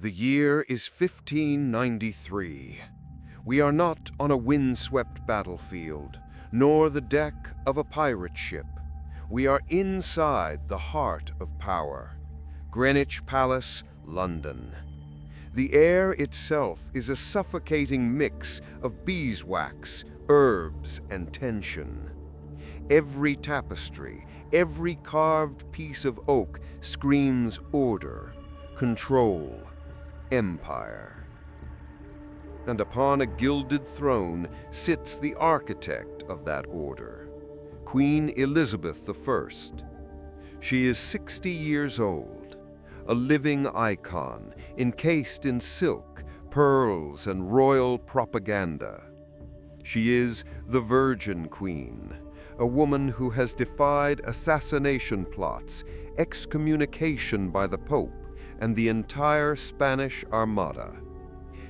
The year is 1593. We are not on a windswept battlefield, nor the deck of a pirate ship. We are inside the heart of power. Greenwich Palace, London. The air itself is a suffocating mix of beeswax, herbs, and tension. Every tapestry, every carved piece of oak screams order, control, empire. And upon a gilded throne sits the architect of that order, Queen Elizabeth I. She is 60 years old, a living icon encased in silk, pearls, and royal propaganda. She is the Virgin Queen, a woman who has defied assassination plots, excommunication by the Pope, and the entire Spanish Armada.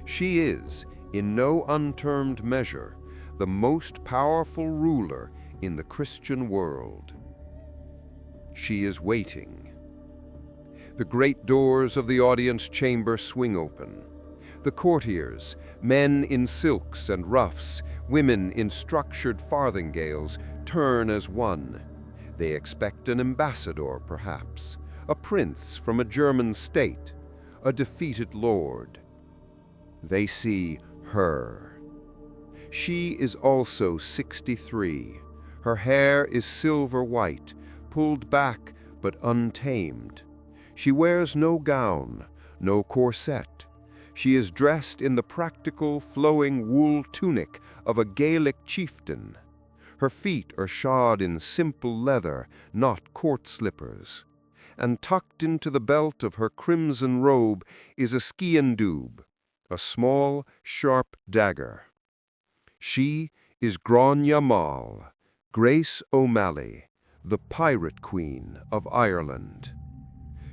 She is, in no untermed measure, the most powerful ruler in the Christian world. She is waiting. The great doors of the audience chamber swing open. The courtiers, men in silks and ruffs, women in structured farthingales, turn as one. They expect an ambassador, perhaps, a prince from a German state, a defeated lord. They see her. She is also 63. Her hair is silver white, pulled back but untamed. She wears no gown, no corset. She is dressed in the practical, flowing wool tunic of a Gaelic chieftain. Her feet are shod in simple leather, not court slippers. And tucked into the belt of her crimson robe is a sciandub, a small, sharp dagger. She is Graceomalley, Grace O'Malley, the pirate queen of Ireland.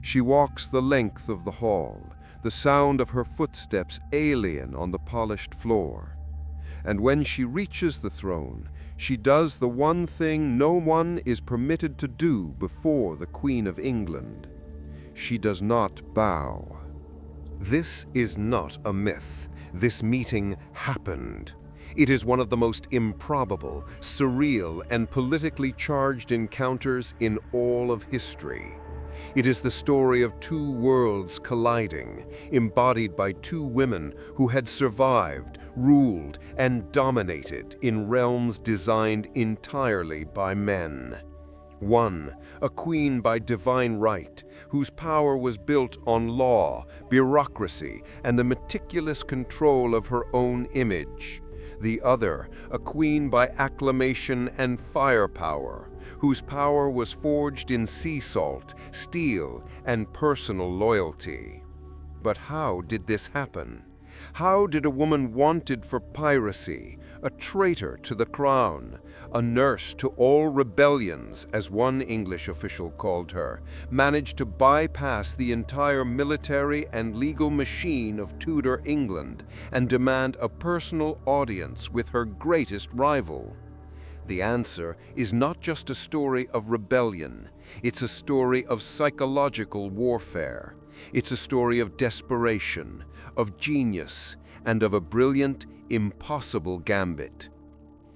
She walks the length of the hall, the sound of her footsteps alien on the polished floor. And when she reaches the throne, she does the one thing no one is permitted to do before the Queen of England. She does not bow. This is not a myth. This meeting happened. It is one of the most improbable, surreal, and politically charged encounters in all of history. It is the story of two worlds colliding, embodied by two women who had survived, ruled, and dominated in realms designed entirely by men. One, a queen by divine right, whose power was built on law, bureaucracy, and the meticulous control of her own image. The other, a queen by acclamation and firepower, whose power was forged in sea salt, steel, and personal loyalty. But how did this happen? How did a woman wanted for piracy, a traitor to the crown, a nurse to all rebellions, as one English official called her, manage to bypass the entire military and legal machine of Tudor England and demand a personal audience with her greatest rival? The answer is not just a story of rebellion. It's a story of psychological warfare. It's a story of desperation, of genius, and of a brilliant, impossible gambit.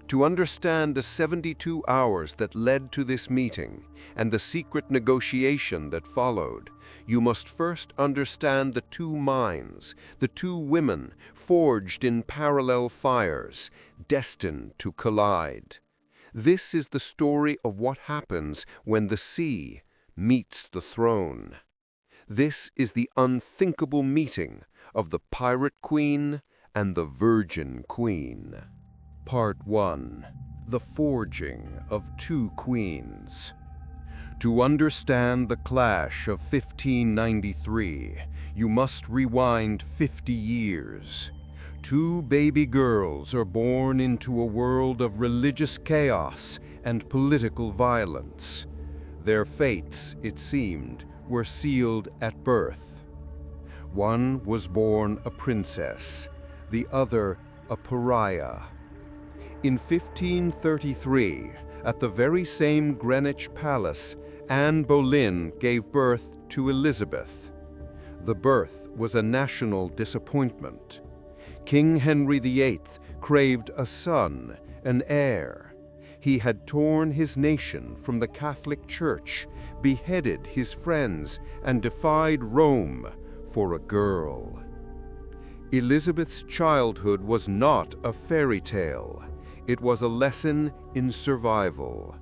To understand the 72 hours that led to this meeting and the secret negotiation that followed, you must first understand the two minds, the two women forged in parallel fires, destined to collide. This is the story of what happens when the sea meets the throne. This is the unthinkable meeting of the Pirate Queen and the Virgin Queen. Part 1. The Forging of Two Queens. To understand the clash of 1593, you must rewind 50 years. Two baby girls are born into a world of religious chaos and political violence. Their fates, it seemed, were sealed at birth. One was born a princess, the other a pariah. In 1533, at the very same Greenwich Palace, Anne Boleyn gave birth to Elizabeth. The birth was a national disappointment. King Henry VIII craved a son, an heir. He had torn his nation from the Catholic Church, beheaded his friends, and defied Rome for a girl. Elizabeth's childhood was not a fairy tale. It was a lesson in survival.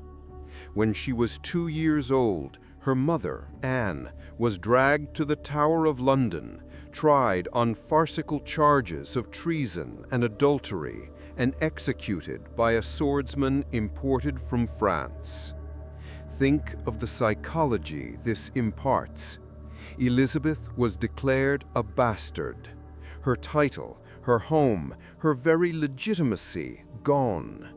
When she was 2 years old, her mother, Anne, was dragged to the Tower of London, tried on farcical charges of treason and adultery, and executed by a swordsman imported from France. Think of the psychology this imparts. Elizabeth was declared a bastard. Her title, her home, her very legitimacy gone.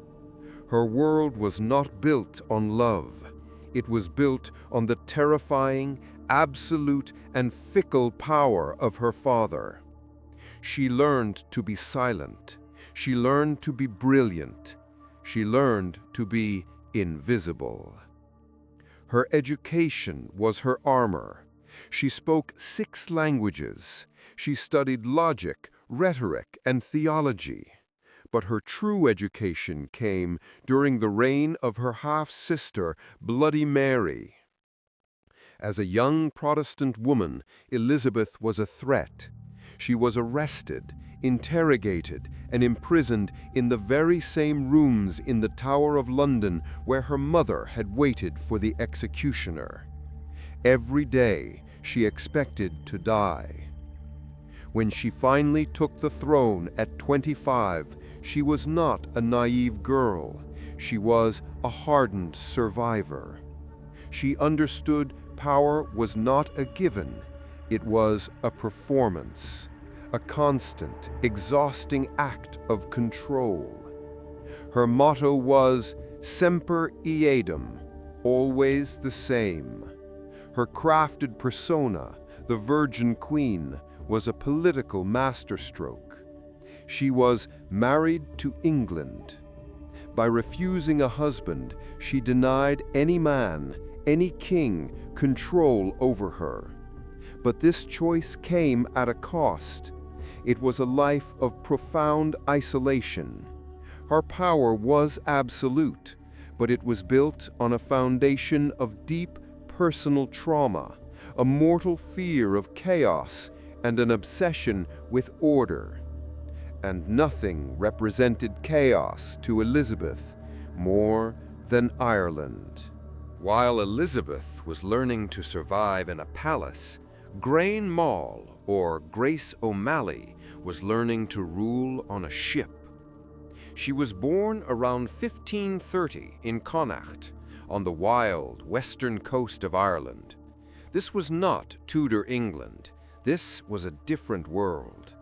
Her world was not built on love. It was built on the terrifying, absolute, and fickle power of her father. She learned to be silent. She learned to be brilliant. She learned to be invisible. Her education was her armor. She spoke 6 languages. She studied logic, rhetoric, and theology. But her true education came during the reign of her half-sister, Bloody Mary. As a young Protestant woman, Elizabeth was a threat. She was arrested, interrogated, and imprisoned in the very same rooms in the Tower of London where her mother had waited for the executioner. Every day, she expected to die. When she finally took the throne at 25, she was not a naive girl. She was a hardened survivor. She understood power was not a given. It was a performance, a constant, exhausting act of control. Her motto was Semper Eadem, always the same. Her crafted persona, the Virgin Queen, was a political masterstroke. She was married to England. By refusing a husband, she denied any man, any king, control over her. But this choice came at a cost. It was a life of profound isolation. Her power was absolute, but it was built on a foundation of deep personal trauma, a mortal fear of chaos, and an obsession with order. And nothing represented chaos to Elizabeth more than Ireland. While Elizabeth was learning to survive in a palace, Grain Mall, or Grace O'Malley, was learning to rule on a ship. She was born around 1530 in Connacht, on the wild western coast of Ireland. This was not Tudor England. This was a different world.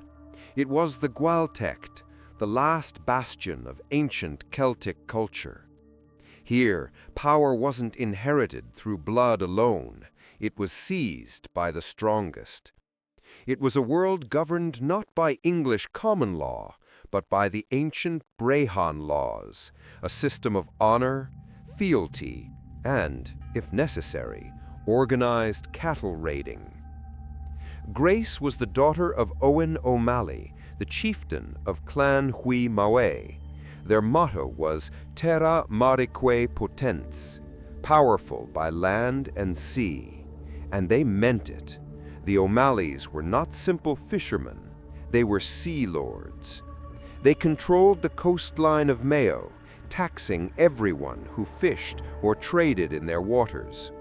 It was the Gaeltacht, the last bastion of ancient Celtic culture. Here, power wasn't inherited through blood alone. It was seized by the strongest. It was a world governed not by English common law, but by the ancient Brehon laws, a system of honor, fealty, and, if necessary, organized cattle raiding. Grace was the daughter of Owen O'Malley, the chieftain of Clan Hui Mawe. Their motto was Terra Marique Potens, powerful by land and sea. And they meant it. The O'Malleys were not simple fishermen. They were sea lords. They controlled the coastline of Mayo, taxing everyone who fished or traded in their waters.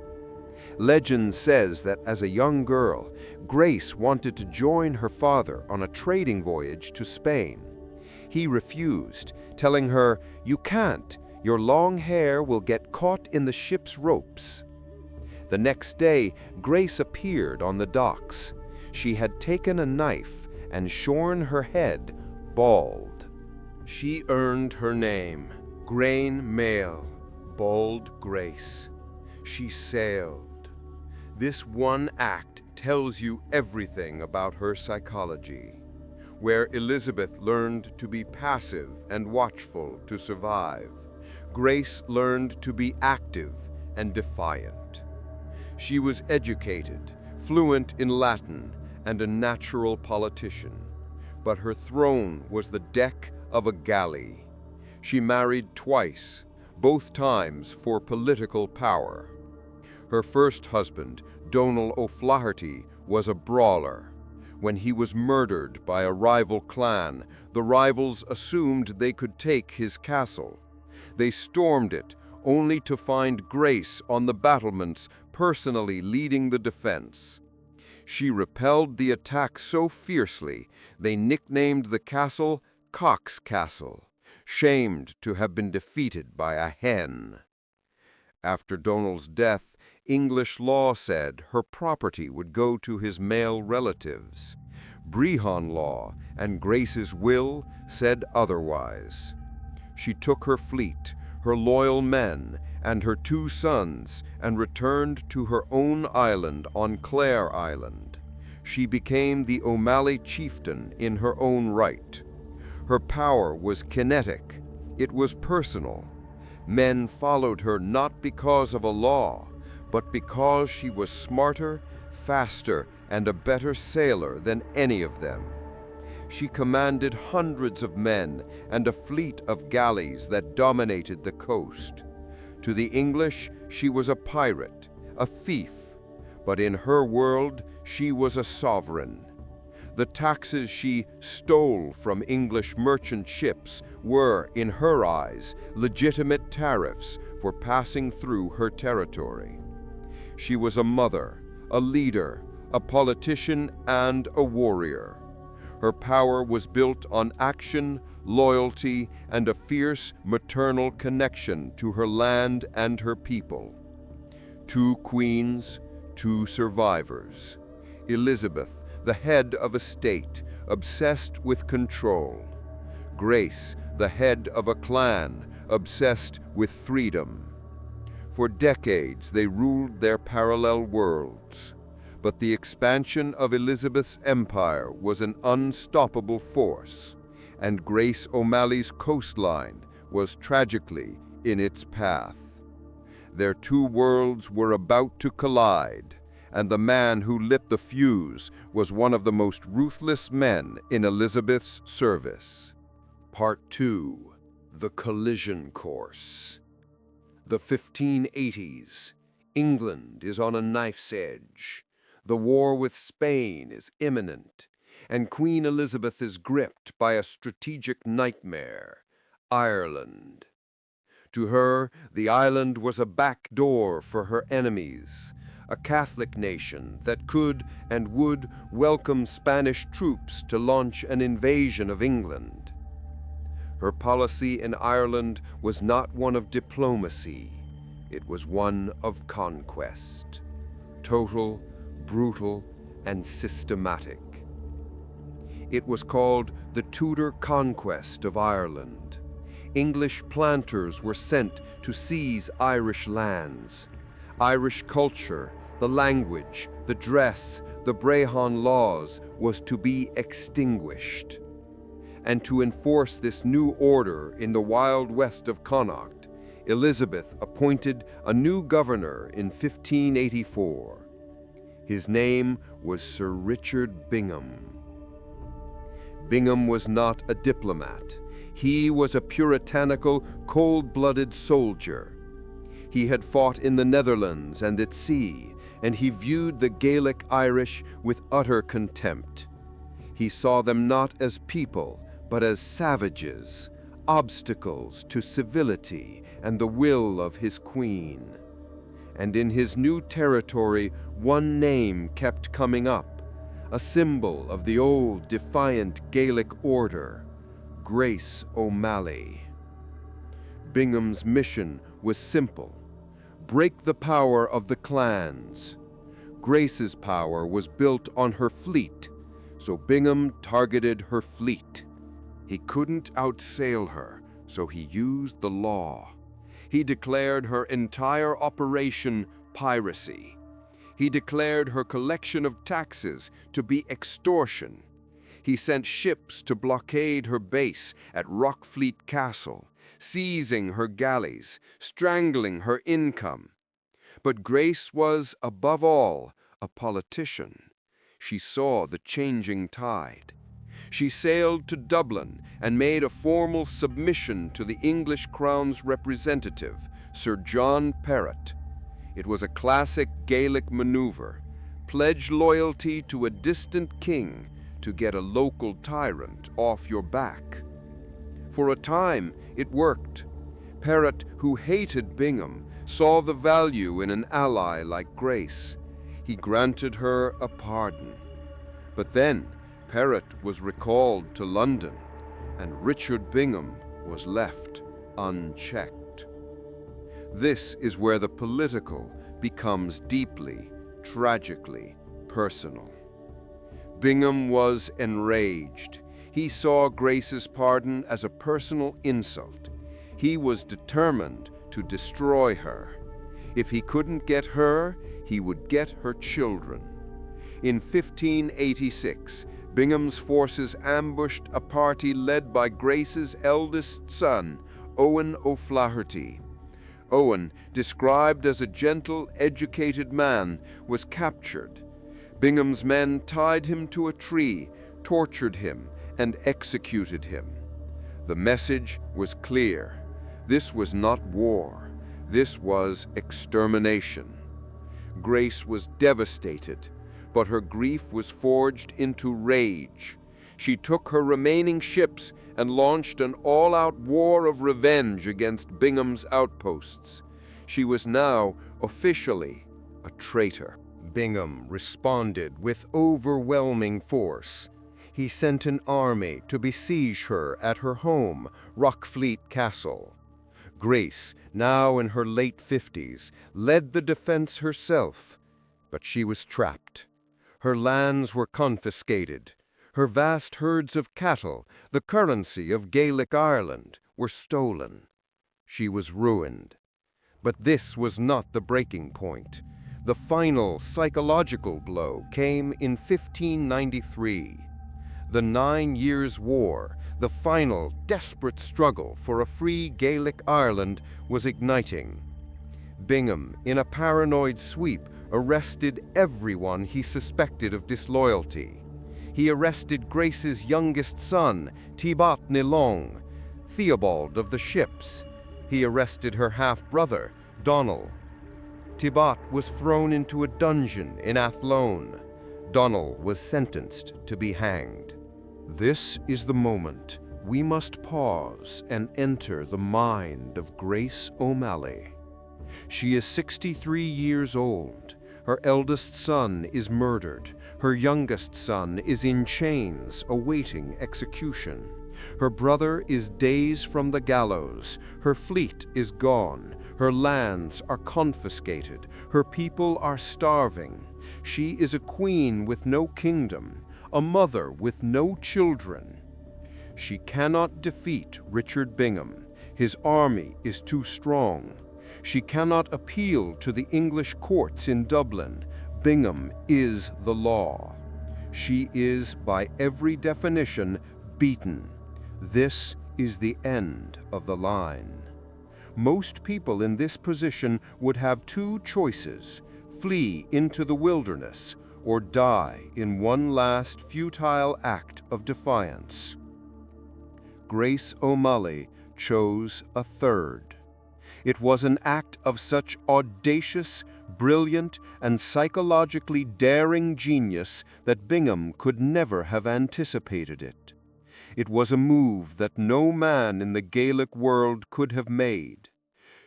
Legend says that as a young girl, Grace wanted to join her father on a trading voyage to Spain. He refused, telling her, "You can't. Your long hair will get caught in the ship's ropes." The next day, Grace appeared on the docks. She had taken a knife and shorn her head bald. She earned her name, Grain Mail, Bald Grace. She sailed. This one act tells you everything about her psychology. Where Elizabeth learned to be passive and watchful to survive, Grace learned to be active and defiant. She was educated, fluent in Latin, and a natural politician, but her throne was the deck of a galley. She married twice, both times for political power. Her first husband, Donal O'Flaherty, was a brawler. When he was murdered by a rival clan, the rivals assumed they could take his castle. They stormed it, only to find Grace on the battlements, personally leading the defense. She repelled the attack so fiercely, they nicknamed the castle Cock's Castle, shamed to have been defeated by a hen. After Donal's death, English law said her property would go to his male relatives. Brehon law and Grace's will said otherwise. She took her fleet, her loyal men, and her 2 sons and returned to her own island on Clare Island. She became the O'Malley chieftain in her own right. Her power was kinetic. It was personal. Men followed her not because of a law, but because she was smarter, faster, and a better sailor than any of them. She commanded hundreds of men and a fleet of galleys that dominated the coast. To the English, she was a pirate, a thief, but in her world, she was a sovereign. The taxes she stole from English merchant ships were, in her eyes, legitimate tariffs for passing through her territory. She was a mother, a leader, a politician, and a warrior. Her power was built on action, loyalty, and a fierce maternal connection to her land and her people. 2 queens, 2 survivors. Elizabeth, the head of a state, obsessed with control. Grace, the head of a clan, obsessed with freedom. For decades they ruled their parallel worlds. But the expansion of Elizabeth's empire was an unstoppable force, and Grace O'Malley's coastline was tragically in its path. Their 2 worlds were about to collide, and the man who lit the fuse was one of the most ruthless men in Elizabeth's service. Part 2. The Collision Course. The 1580s. England is on a knife's edge. The war with Spain is imminent, and Queen Elizabeth is gripped by a strategic nightmare, Ireland. To her, the island was a back door for her enemies, a Catholic nation that could and would welcome Spanish troops to launch an invasion of England. Her policy in Ireland was not one of diplomacy, it was one of conquest. Total, brutal, and systematic. It was called the Tudor Conquest of Ireland. English planters were sent to seize Irish lands. Irish culture, the language, the dress, the Brehon laws was to be extinguished. And to enforce this new order in the wild west of Connacht, Elizabeth appointed a new governor in 1584. His name was Sir Richard Bingham. Bingham was not a diplomat. He was a puritanical, cold-blooded soldier. He had fought in the Netherlands and at sea, and he viewed the Gaelic Irish with utter contempt. He saw them not as people, but as savages, obstacles to civility and the will of his queen. And in his new territory, one name kept coming up, a symbol of the old defiant Gaelic order, Grace O'Malley. Bingham's mission was simple: break the power of the clans. Grace's power was built on her fleet, so Bingham targeted her fleet. He couldn't outsail her, so he used the law. He declared her entire operation piracy. He declared her collection of taxes to be extortion. He sent ships to blockade her base at Rockfleet Castle, seizing her galleys, strangling her income. But Grace was, above all, a politician. she saw the changing tide. She sailed to Dublin and made a formal submission to the English Crown's representative, Sir John Perrott. It was a classic Gaelic maneuver: pledge loyalty to a distant king to get a local tyrant off your back. For a time, it worked. Perrott, who hated Bingham, saw the value in an ally like Grace. He granted her a pardon. But then, Perrott was recalled to London, and Richard Bingham was left unchecked. This is where the political becomes deeply, tragically personal. Bingham was enraged. He saw Grace's pardon as a personal insult. He was determined to destroy her. If he couldn't get her, he would get her children. In 1586, Bingham's forces ambushed a party led by Grace's eldest son, Owen O'Flaherty. Owen, described as a gentle, educated man, was captured. Bingham's men tied him to a tree, tortured him, and executed him. The message was clear. This was not war. This was extermination. Grace was devastated, but her grief was forged into rage. She took her remaining ships and launched an all-out war of revenge against Bingham's outposts. She was now officially a traitor. Bingham responded with overwhelming force. He sent an army to besiege her at her home, Rockfleet Castle. Grace, now in her late 50s, led the defense herself, but she was trapped. Her lands were confiscated. Her vast herds of cattle, the currency of Gaelic Ireland, were stolen. She was ruined. But this was not the breaking point. The final psychological blow came in 1593. The 9 Years' War, the final desperate struggle for a free Gaelic Ireland, was igniting. Bingham, in a paranoid sweep, arrested everyone he suspected of disloyalty. He arrested Grace's youngest son, Thibaut Nilong, Theobald of the Ships. He arrested her half-brother, Donald. Thibaut was thrown into a dungeon in Athlone. Donald was sentenced to be hanged. This is the moment we must pause and enter the mind of Grace O'Malley. She is 63 years old. Her eldest son is murdered. Her youngest son is in chains awaiting execution. Her brother is days from the gallows. Her fleet is gone. Her lands are confiscated. Her people are starving. She is a queen with no kingdom, a mother with no children. She cannot defeat Richard Bingham. His army is too strong. She cannot appeal to the English courts in Dublin. Bingham is the law. She is, by every definition, beaten. This is the end of the line. Most people in this position would have two choices: flee into the wilderness or die in one last futile act of defiance. Grace O'Malley chose a third. It was an act of such audacious, brilliant, and psychologically daring genius that Bingham could never have anticipated it. It was a move that no man in the Gaelic world could have made.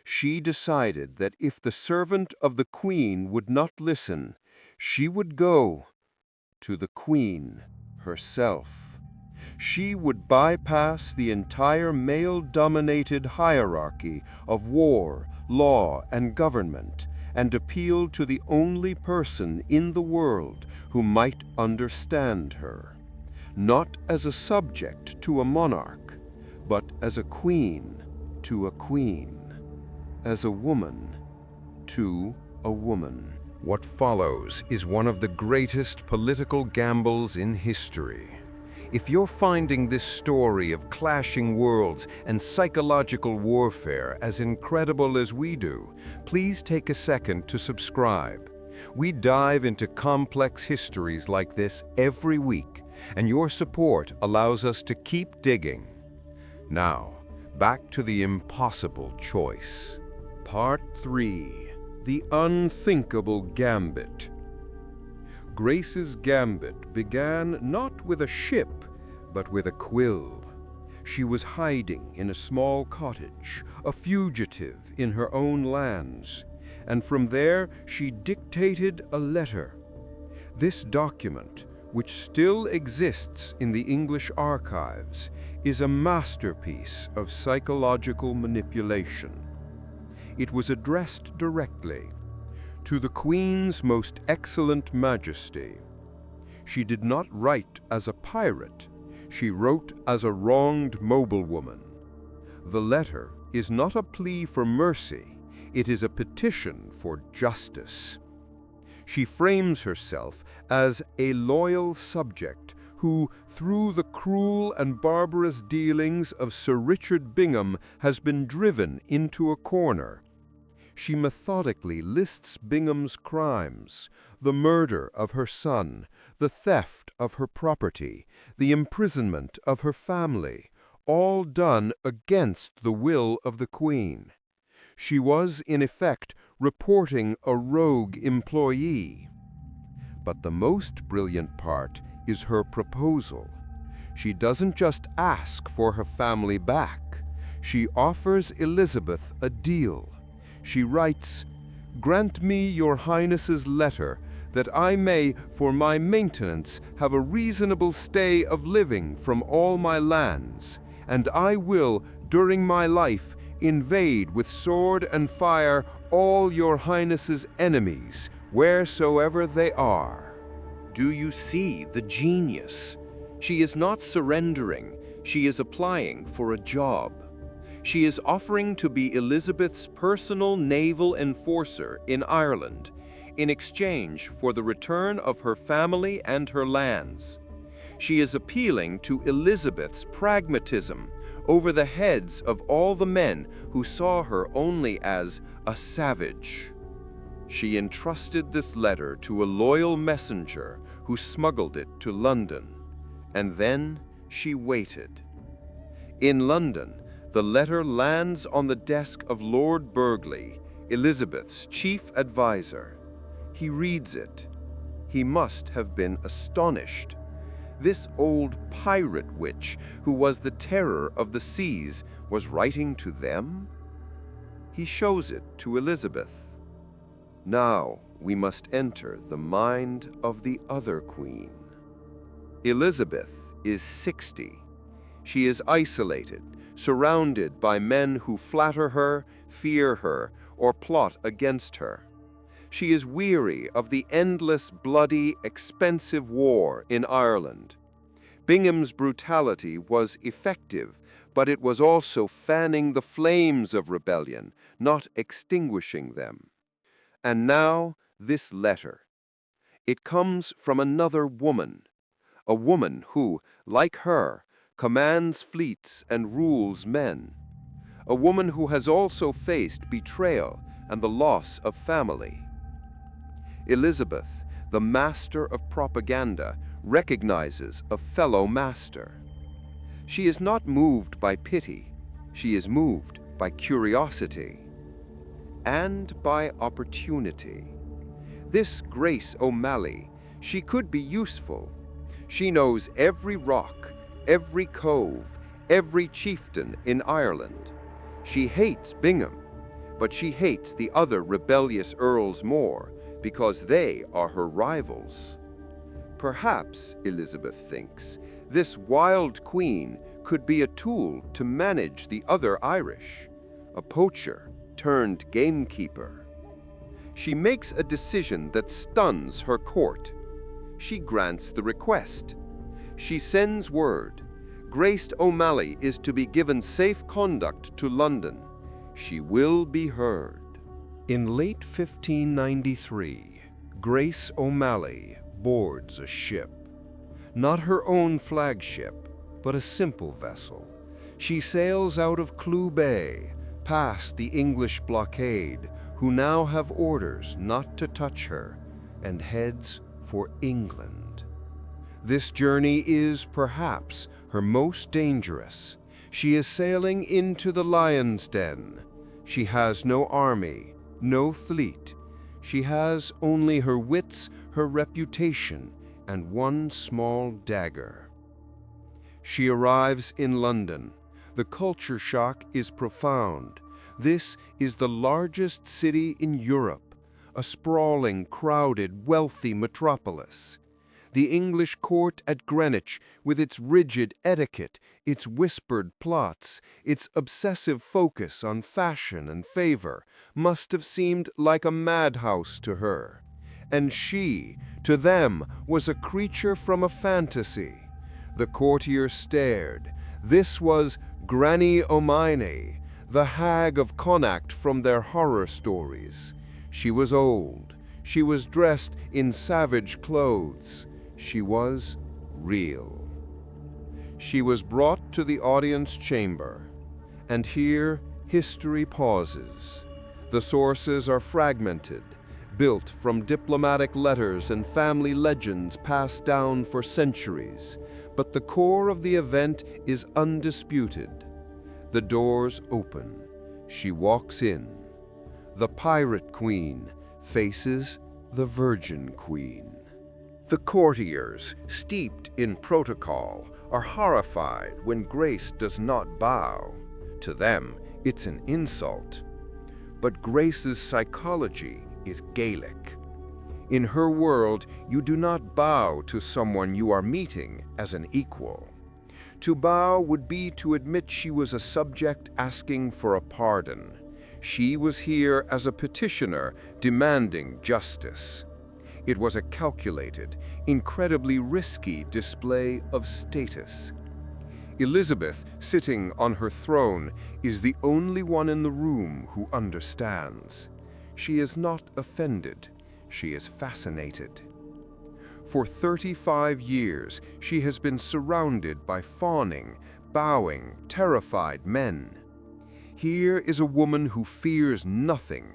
She decided that if the servant of the Queen would not listen, she would go to the Queen herself. She would bypass the entire male-dominated hierarchy of war, law, and government, and appeal to the only person in the world who might understand her, not as a subject to a monarch, but as a queen to a queen, as a woman to a woman. What follows is one of the greatest political gambles in history. If you're finding this story of clashing worlds and psychological warfare as incredible as we do, please take a second to subscribe. We dive into complex histories like this every week, and your support allows us to keep digging. Now, back to the impossible choice. Part 3. The Unthinkable Gambit. Grace's gambit began not with a ship, but with a quill. She was hiding in a small cottage, a fugitive in her own lands, and from there she dictated a letter. This document, which still exists in the English archives, is a masterpiece of psychological manipulation. It was addressed directly to the Queen's most excellent Majesty. She did not write as a pirate, she wrote as a wronged noblewoman. The letter is not a plea for mercy, it is a petition for justice. She frames herself as a loyal subject who, through the cruel and barbarous dealings of Sir Richard Bingham, has been driven into a corner. She methodically lists Bingham's crimes, the murder of her son, the theft of her property, the imprisonment of her family, all done against the will of the Queen. She was, in effect, reporting a rogue employee. But the most brilliant part is her proposal. She doesn't just ask for her family back. She offers Elizabeth a deal. She writes, "Grant me your Highness's letter, that I may, for my maintenance, have a reasonable stay of living from all my lands, and I will, during my life, invade with sword and fire all your Highness's enemies, wheresoever they are." Do you see the genius? She is not surrendering, she is applying for a job. She is offering to be Elizabeth's personal naval enforcer in Ireland, in exchange for the return of her family and her lands. She is appealing to Elizabeth's pragmatism over the heads of all the men who saw her only as a savage. She entrusted this letter to a loyal messenger who smuggled it to London, and then she waited. In London, the letter lands on the desk of Lord Burghley, Elizabeth's chief advisor. He reads it. He must have been astonished. This old pirate witch, who was the terror of the seas, was writing to them? He shows it to Elizabeth. Now we must enter the mind of the other queen. Elizabeth is 60. She is isolated, surrounded by men who flatter her, fear her, or plot against her. She is weary of the endless, bloody, expensive war in Ireland. Bingham's brutality was effective, but it was also fanning the flames of rebellion, not extinguishing them. And now, this letter. It comes from another woman, a woman who, like her, commands fleets and rules men, a woman who has also faced betrayal and the loss of family. Elizabeth, the master of propaganda, recognizes a fellow master. She is not moved by pity, she is moved by curiosity and by opportunity. This Grace O'Malley, she could be useful. She knows every rock, every cove, every chieftain in Ireland. She hates Bingham, but she hates the other rebellious earls more because they are her rivals. Perhaps, Elizabeth thinks, this wild queen could be a tool to manage the other Irish, a poacher turned gamekeeper. She makes a decision that stuns her court. She grants the request. She sends word. Grace O'Malley is to be given safe conduct to London. She will be heard. In late 1593, Grace O'Malley boards a ship. Not her own flagship, but a simple vessel. She sails out of Clew Bay, past the English blockade, who now have orders not to touch her, and heads for England. This journey is perhaps her most dangerous. She is sailing into the lion's den. She has no army, no fleet. She has only her wits, her reputation, and one small dagger. She arrives in London. The culture shock is profound. This is the largest city in Europe, a sprawling, crowded, wealthy metropolis. The English court at Greenwich, with its rigid etiquette, its whispered plots, its obsessive focus on fashion and favor, must have seemed like a madhouse to her. And she, to them, was a creature from a fantasy. The courtiers stared. This was Granny O'Mine, the hag of Connacht from their horror stories. She was old. She was dressed in savage clothes. She was real. She was brought to the audience chamber, and here history pauses. The sources are fragmented, built from diplomatic letters and family legends passed down for centuries, but the core of the event is undisputed. The doors open. She walks in. The pirate queen faces the virgin queen. The courtiers, steeped in protocol, are horrified when Grace does not bow. To them, it's an insult. But Grace's psychology is Gaelic. In her world, you do not bow to someone you are meeting as an equal. To bow would be to admit she was a subject asking for a pardon. She was here as a petitioner demanding justice. It was a calculated, incredibly risky display of status. Elizabeth, sitting on her throne, is the only one in the room who understands. She is not offended. She is fascinated. For 35 years, she has been surrounded by fawning, bowing, terrified men. Here is a woman who fears nothing,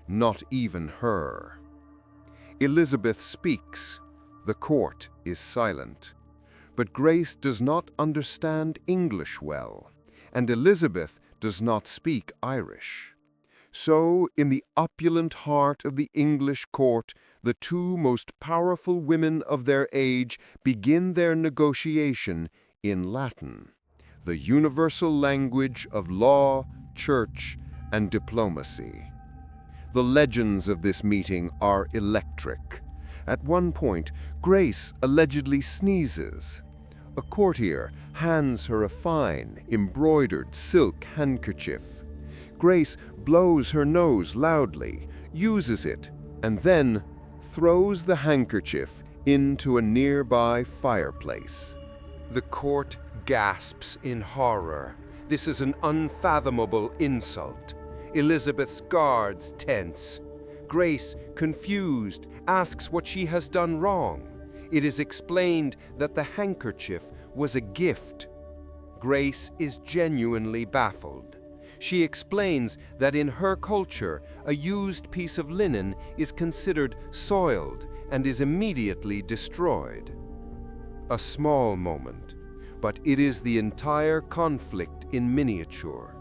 not even her. Elizabeth speaks. The court is silent. But Grace does not understand English well, and Elizabeth does not speak Irish. So, in the opulent heart of the English court, the two most powerful women of their age begin their negotiation in Latin, the universal language of law, church, and diplomacy. The legends of this meeting are electric. At one point, Grace allegedly sneezes. A courtier hands her a fine, embroidered silk handkerchief. Grace blows her nose loudly, uses it, and then throws the handkerchief into a nearby fireplace. The court gasps in horror. This is an unfathomable insult. Elizabeth's guards tense. Grace, confused, asks what she has done wrong. It is explained that the handkerchief was a gift. Grace is genuinely baffled. She explains that in her culture, a used piece of linen is considered soiled and is immediately destroyed. A small moment, but it is the entire conflict in miniature.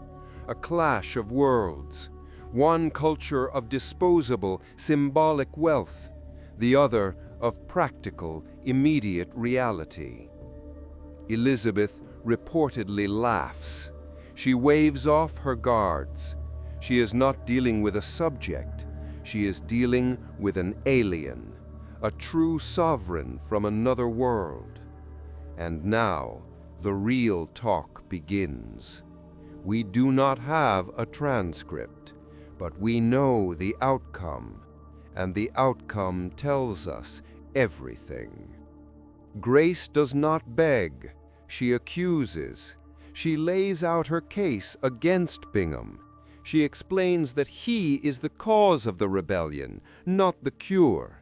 A clash of worlds. One culture of disposable, symbolic wealth, the other of practical, immediate reality. Elizabeth reportedly laughs. She waves off her guards. She is not dealing with a subject. She is dealing with an alien, a true sovereign from another world. And now, the real talk begins. We do not have a transcript, but we know the outcome, and the outcome tells us everything. Grace does not beg. She accuses. She lays out her case against Bingham. She explains that he is the cause of the rebellion, not the cure.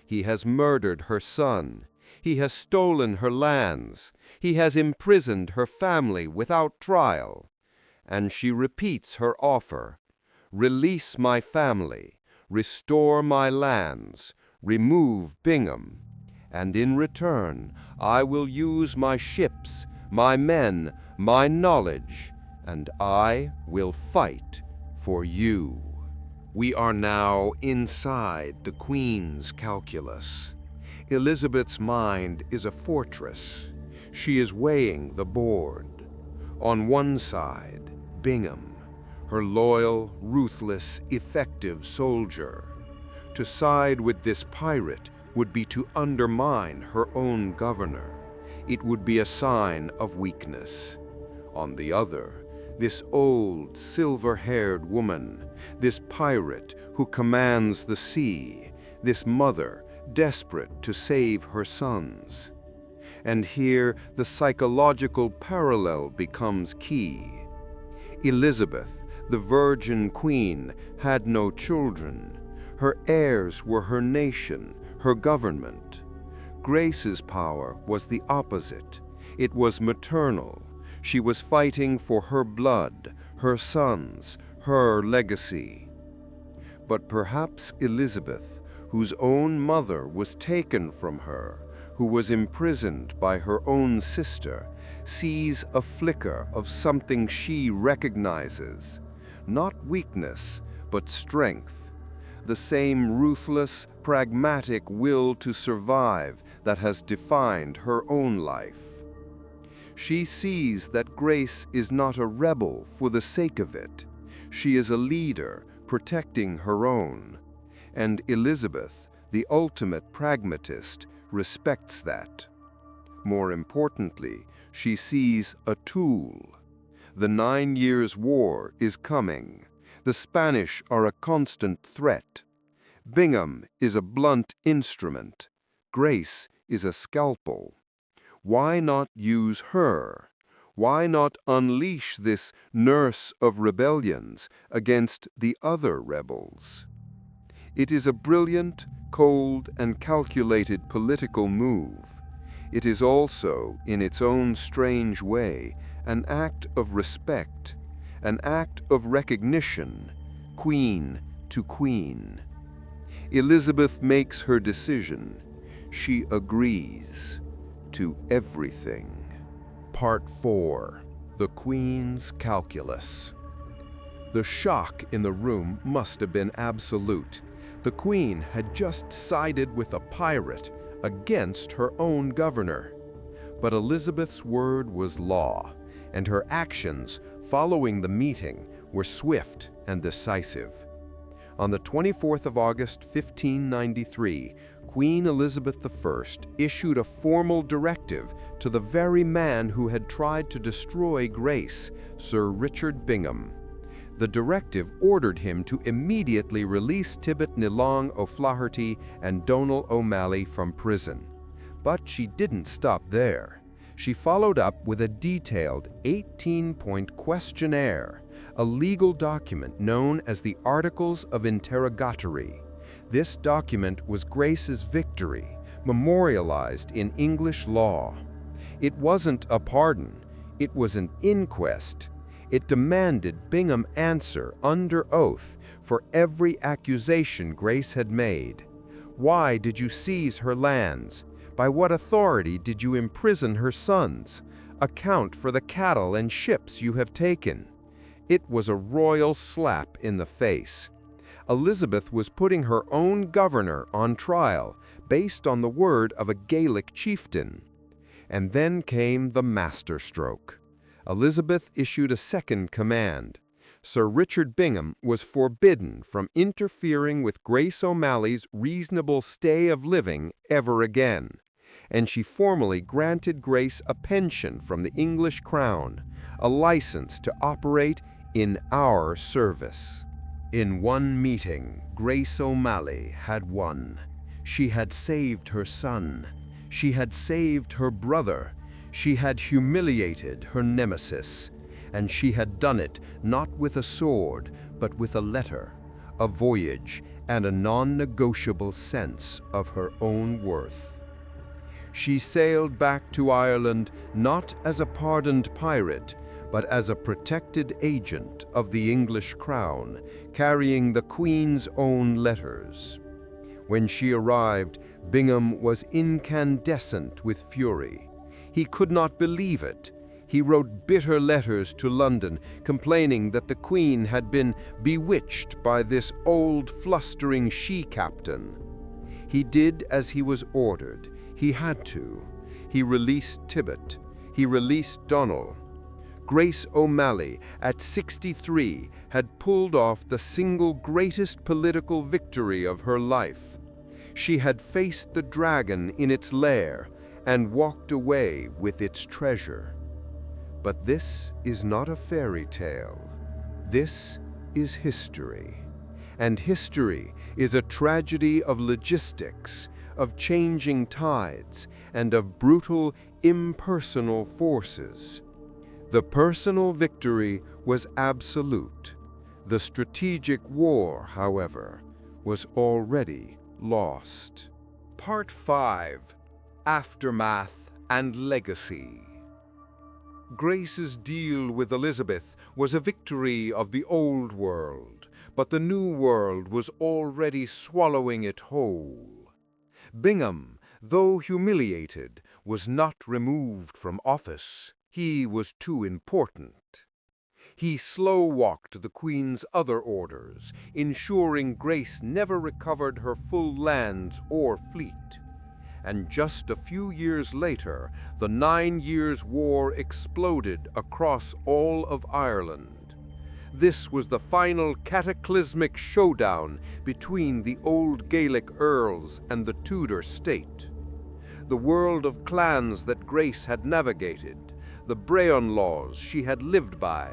He has murdered her son. He has stolen her lands. He has imprisoned her family without trial. And she repeats her offer. Release my family. Restore my lands. remove Bingham, and in return I will use my ships, my men, my knowledge, and I will fight for you." We are now inside the Queen's calculus. Elizabeth's mind is a fortress. She is weighing the board. On one side, Bingham, her loyal, ruthless, effective soldier. To side with this pirate would be to undermine her own governor. It would be a sign of weakness. On the other, this old, silver-haired woman, this pirate who commands the sea, this mother desperate to save her sons. And here the psychological parallel becomes key. Elizabeth, the Virgin Queen, had no children. Her heirs were her nation, her government. Grace's power was the opposite. It was maternal. She was fighting for her blood, her sons, her legacy. But perhaps Elizabeth, whose own mother was taken from her, who was imprisoned by her own sister, sees a flicker of something she recognizes. Not weakness, but strength. The same ruthless, pragmatic will to survive that has defined her own life. She sees that Grace is not a rebel for the sake of it. She is a leader, protecting her own. And Elizabeth, the ultimate pragmatist, respects that. More importantly, she sees a tool. The 9 Years' War is coming. The Spanish are a constant threat. Bingham is a blunt instrument. Grace is a scalpel. Why not use her? Why not unleash this nurse of rebellions against the other rebels? It is a brilliant, cold, and calculated political move. It is also, in its own strange way, an act of respect, an act of recognition, queen to queen. Elizabeth makes her decision. She agrees to everything. Part 4. The Queen's Calculus. The shock in the room must have been absolute. The Queen had just sided with a pirate against her own governor. But Elizabeth's word was law, and her actions following the meeting were swift and decisive. On the 24th of August, 1593, Queen Elizabeth I issued a formal directive to the very man who had tried to destroy Grace, Sir Richard Bingham. The directive ordered him to immediately release Tibbot Nilong O'Flaherty and Donal O'Malley from prison. But she didn't stop there. She followed up with a detailed 18-point questionnaire, a legal document known as the Articles of Interrogatory. This document was Grace's victory, memorialized in English law. It wasn't a pardon, it was an inquest. It demanded Bingham answer under oath for every accusation Grace had made. Why did you seize her lands? By what authority did you imprison her sons? Account for the cattle and ships you have taken. It was a royal slap in the face. Elizabeth was putting her own governor on trial based on the word of a Gaelic chieftain. And then came the masterstroke. Elizabeth issued a second command. Sir Richard Bingham was forbidden from interfering with Grace O'Malley's reasonable stay of living ever again, and she formally granted Grace a pension from the English crown, a license to operate in our service. In one meeting, Grace O'Malley had won. She had saved her son. She had saved her brother. She had humiliated her nemesis, and she had done it not with a sword, but with a letter, a voyage, and a non-negotiable sense of her own worth. She sailed back to Ireland not as a pardoned pirate, but as a protected agent of the English crown, carrying the Queen's own letters. When she arrived, Bingham was incandescent with fury. He could not believe it. He wrote bitter letters to London, complaining that the Queen had been bewitched by this old, flustering she-captain. He did as he was ordered. He had to. He released Tibbet. He released Donnell. Grace O'Malley, at 63, had pulled off the single greatest political victory of her life. She had faced the dragon in its lair and walked away with its treasure. But this is not a fairy tale. This is history. And history is a tragedy of logistics, of changing tides, and of brutal, impersonal forces. The personal victory was absolute. The strategic war, however, was already lost. Part 5. Aftermath and Legacy. Grace's deal with Elizabeth was a victory of the old world, but the new world was already swallowing it whole. Bingham, though humiliated, was not removed from office. He was too important. He slow-walked the Queen's other orders, ensuring Grace never recovered her full lands or fleet. And just a few years later, the 9 Years' War exploded across all of Ireland. This was the final cataclysmic showdown between the old Gaelic earls and the Tudor state. The world of clans that Grace had navigated, the Brehon laws she had lived by,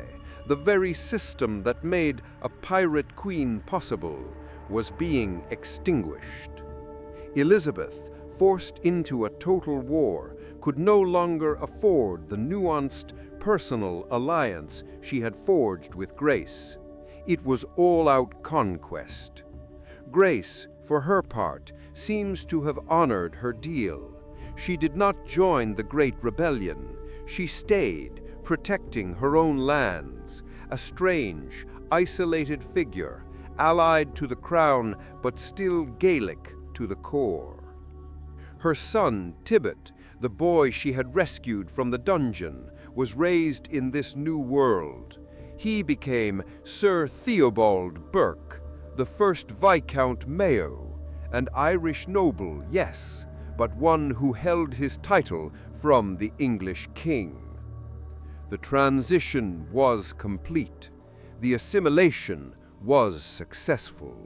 the very system that made a pirate queen possible, was being extinguished. Elizabeth, forced into a total war, could no longer afford the nuanced, personal alliance she had forged with Grace. It was all-out conquest. Grace, for her part, seems to have honored her deal. She did not join the Great Rebellion. She stayed, protecting her own lands, a strange, isolated figure, allied to the crown but still Gaelic to the core. Her son, Tibbet, the boy she had rescued from the dungeon, was raised in this new world. He became Sir Theobald Burke, the first Viscount Mayo, an Irish noble, yes, but one who held his title from the English king. The transition was complete. The assimilation was successful.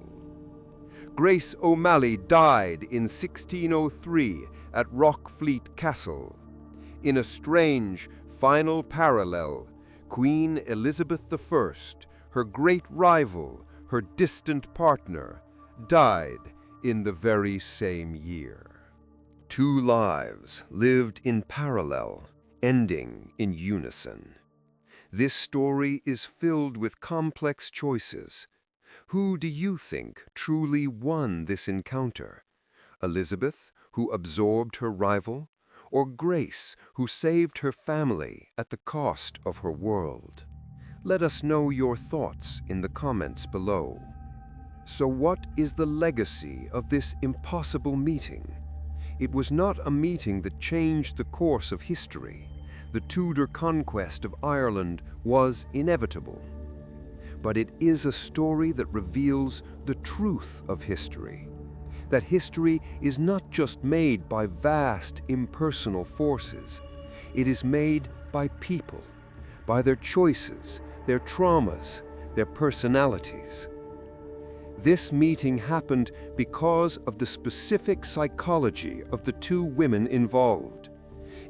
Grace O'Malley died in 1603 at Rockfleet Castle. In a strange, final parallel, Queen Elizabeth I, her great rival, her distant partner, died in the very same year. Two lives lived in parallel, ending in unison. This story is filled with complex choices. Who do you think truly won this encounter? Elizabeth, who absorbed her rival, or Grace, who saved her family at the cost of her world? Let us know your thoughts in the comments below. So what is the legacy of this impossible meeting? It was not a meeting that changed the course of history. The Tudor conquest of Ireland was inevitable. But it is a story that reveals the truth of history. That history is not just made by vast, impersonal forces. It is made by people, by their choices, their traumas, their personalities. This meeting happened because of the specific psychology of the two women involved.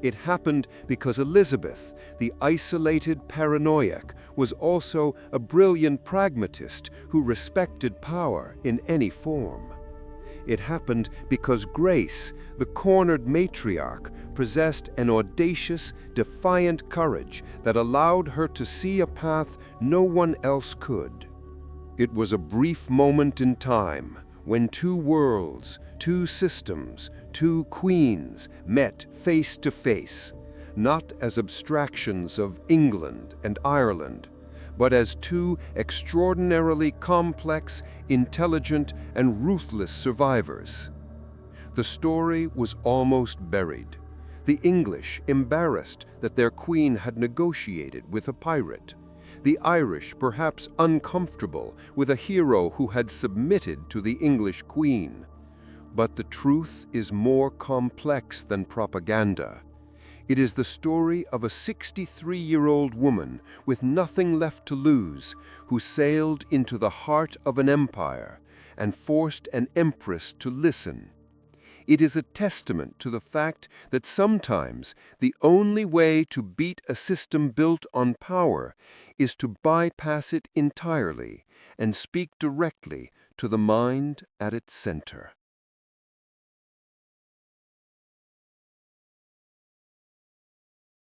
It happened because Elizabeth, the isolated paranoiac, was also a brilliant pragmatist who respected power in any form. It happened because Grace, the cornered matriarch, possessed an audacious, defiant courage that allowed her to see a path no one else could. It was a brief moment in time when two worlds, two systems, two queens met face to face, not as abstractions of England and Ireland, but as two extraordinarily complex, intelligent, and ruthless survivors. The story was almost buried. The English embarrassed that their queen had negotiated with a pirate. The Irish perhaps uncomfortable with a hero who had submitted to the English queen. But the truth is more complex than propaganda. It is the story of a 63-year-old woman with nothing left to lose who sailed into the heart of an empire and forced an empress to listen. It is a testament to the fact that sometimes the only way to beat a system built on power is to bypass it entirely and speak directly to the mind at its center.